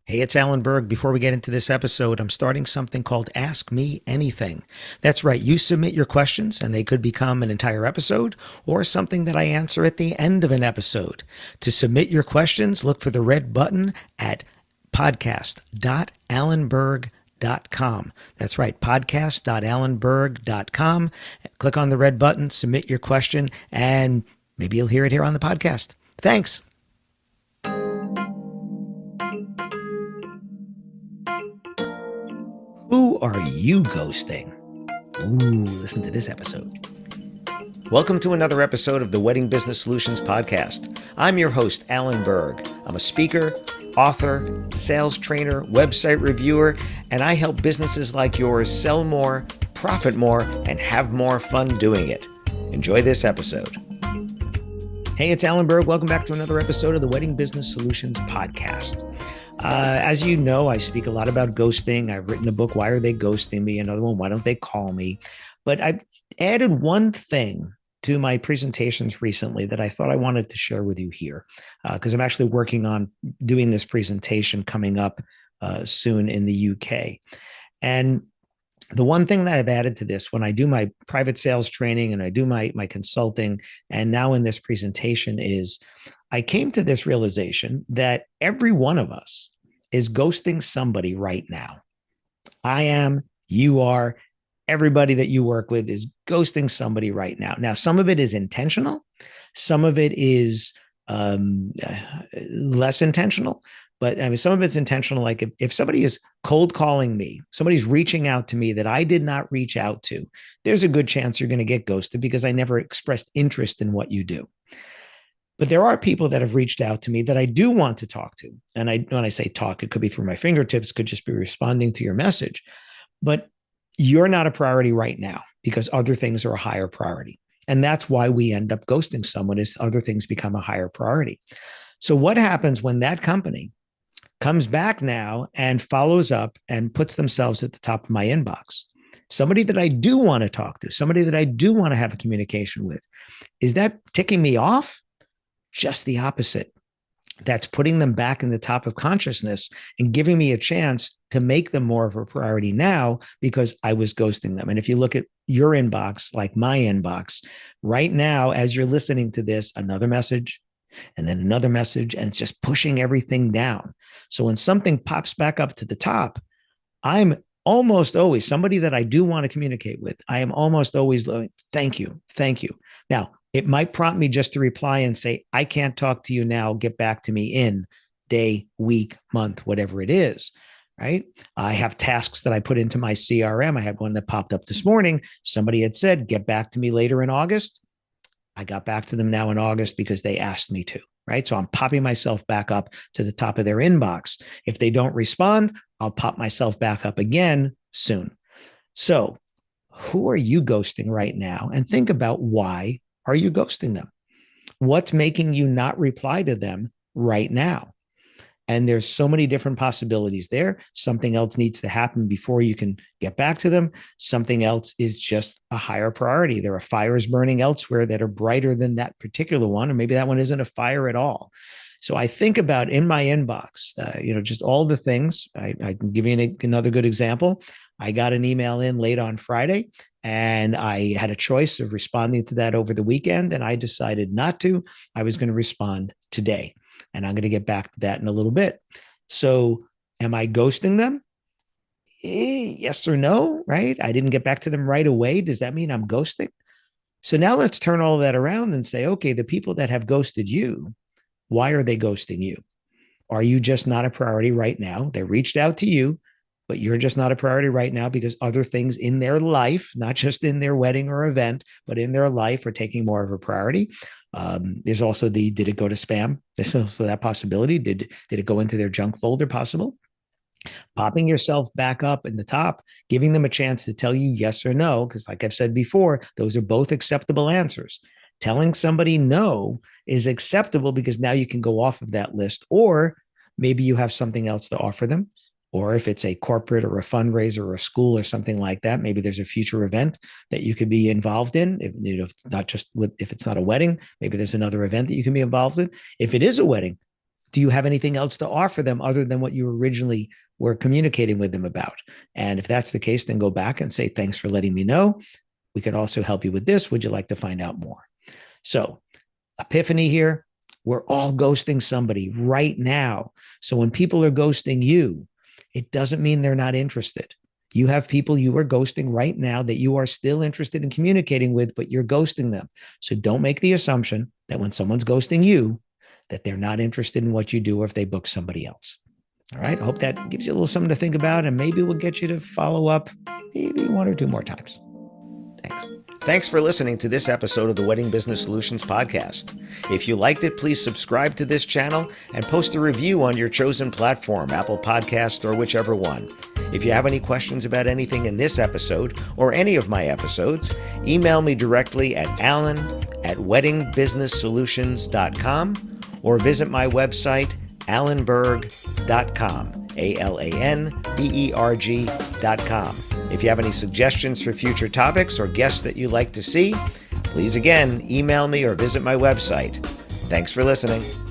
Hey, it's Alan Berg. Before we get into this episode, I'm starting something called Ask Me Anything. That's right. You submit your questions and they could become an entire episode or something that I answer at the end of an episode. To submit your questions, look for the red button at podcast.alanberg.com. That's right, podcast.alanberg.com. Click on the red button, submit your question, and maybe you'll hear it here on the podcast. Thanks. Who are you ghosting? Ooh, listen to this episode. Welcome to another episode of the Wedding Business Solutions Podcast. I'm your host, Alan Berg. I'm a speaker, author, sales trainer, website reviewer, and I help businesses like yours sell more, profit more, and have more fun doing it. Enjoy this episode. Hey, it's Alan Berg. Welcome back to another episode of the Wedding Business Solutions Podcast. As you know, I speak a lot about ghosting. I've written a book, Why Are They Ghosting Me? Another one, Why Don't They Call Me? But I've added one thing to my presentations recently that I thought I wanted to share with you here, because I'm actually working on doing this presentation coming up soon in the UK. And the one thing that I've added to this when I do my private sales training and I do my consulting, and now in this presentation is I came to this realization that every one of us is ghosting somebody right now. I am, you are, everybody that you work with is ghosting somebody right now. Now, some of it is intentional. Some of it is less intentional. But I mean, some of it's intentional. Like if somebody is cold calling me, somebody's reaching out to me that I did not reach out to, there's a good chance you're going to get ghosted because I never expressed interest in what you do. But there are people that have reached out to me that I do want to talk to. And when I say talk, it could be through my fingertips, could just be responding to your message. But you're not a priority right now because other things are a higher priority. And that's why we end up ghosting someone is other things become a higher priority. So what happens when that company comes back now and follows up and puts themselves at the top of my inbox? Somebody that I do want to talk to, somebody that I do want to have a communication with, is that ticking me off? Just the opposite. That's putting them back in the top of consciousness and giving me a chance to make them more of a priority now because I was ghosting them. And if you look at your inbox, like my inbox, right now, as you're listening to this, another message, and then another message, and it's just pushing everything down. So when something pops back up to the top, I'm almost always somebody that I do want to communicate with. I am almost always going, thank you. Thank you. Now, it might prompt me just to reply and say, I can't talk to you now. Get back to me in day, week, month, whatever it is. Right. I have tasks that I put into my CRM. I had one that popped up this morning. Somebody had said, get back to me later in August. I got back to them now in August because they asked me to, right? So I'm popping myself back up to the top of their inbox. If they don't respond, I'll pop myself back up again soon. So who are you ghosting right now? And think about why are you ghosting them? What's making you not reply to them right now? And there's so many different possibilities there. Something else needs to happen before you can get back to them. Something else is just a higher priority. There are fires burning elsewhere that are brighter than that particular one, or maybe that one isn't a fire at all. So I think about in my inbox, just all the things. I can give you another good example. I got an email in late on Friday, and I had a choice of responding to that over the weekend, and I decided not to. I was going to respond today. And I'm going to get back to that in a little bit. So am I ghosting them? Yes or no, right? I didn't get back to them right away. Does that mean I'm ghosting? So now let's turn all that around and say, okay, the people that have ghosted you, why are they ghosting you? Are you just not a priority right now? They reached out to you, but you're just not a priority right now because other things in their life, not just in their wedding or event, but in their life are taking more of a priority. There's also did it go to spam? There's also that possibility. Did it go into their junk folder? Possible. Popping yourself back up in the top, giving them a chance to tell you yes or no, because like I've said before, those are both acceptable answers. Telling somebody no is acceptable because now you can go off of that list, or maybe you have something else to offer them. Or if it's a corporate or a fundraiser or a school or something like that, maybe there's a future event that you could be involved in. Not just if it's not a wedding, maybe there's another event that you can be involved in. If it is a wedding, Do you have anything else to offer them other than what you originally were communicating with them about? And if that's the case, then go back and say, thanks for letting me know. We could also help you with this. Would you like to find out more? So, epiphany here. We're all ghosting somebody right now. So when people are ghosting you, it doesn't mean they're not interested. You have people you are ghosting right now that you are still interested in communicating with, but you're ghosting them. So don't make the assumption that when someone's ghosting you, that they're not interested in what you do or if they book somebody else. All right. I hope that gives you a little something to think about, and maybe we'll get you to follow up maybe 1 or 2 more times. Thanks. Thanks for listening to this episode of the Wedding Business Solutions podcast. If you liked it, please subscribe to this channel and post a review on your chosen platform, Apple Podcasts or whichever one. If you have any questions about anything in this episode or any of my episodes, email me directly at alan@weddingbusinesssolutions.com or visit my website, alanberg.com, alanberg.com. If you have any suggestions for future topics or guests that you'd like to see, please again, email me or visit my website. Thanks for listening.